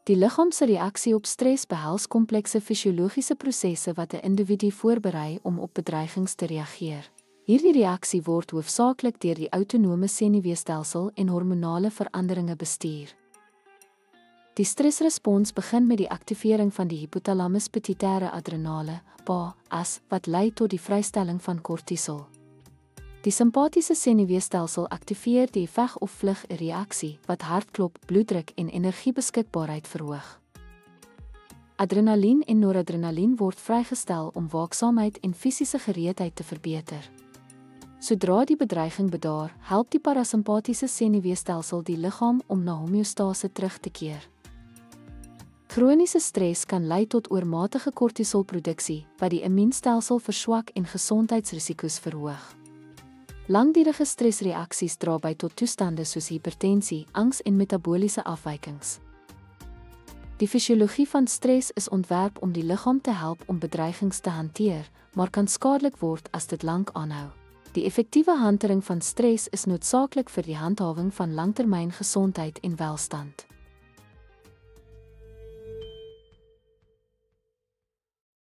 Die liggaam se reaksie op stres behels komplekse fisiologiese prosesse wat 'n individu voorberei om op bedreigings te reageer. Hierdie reaksie word hoofsaaklik deur die autonome senuweestelsel en hormonale veranderinge bestuur. Die stresrespons begin met die aktivering van die hypothalamus pituitêre adrenale, HAAS, wat lei tot die vrystelling van kortisol. Die simpatiese senuweestelsel aktiveer die veg of vlug reaksie wat hartklop, bloeddruk en energiebeskikbaarheid verhoog. Adrenalien en noradrenalien word vrygestel om waaksaamheid en fisiese gereedheid te verbeter. Sodra die bedreiging bedaar, help die parasimpatiese senuweestelsel die liggaam om na homeostase terug te keer. Kroniese stres kan lei tot oormatige kortisolproduksie wat die immuunstelsel verswak en gesondheidsrisiko's verhoog. Langdurige stresreaksies dra by tot toestande soos hipertensie, angs en metabooliese afwykings. Die fisiologie van stres is ontwerp om die liggaam te help om bedreigings te hanteer, maar kan skadelik word as dit lank aanhou. Die effektiewe hantering van stres is noodsaaklik vir die handhawing van langtermyn gesondheid en welstand.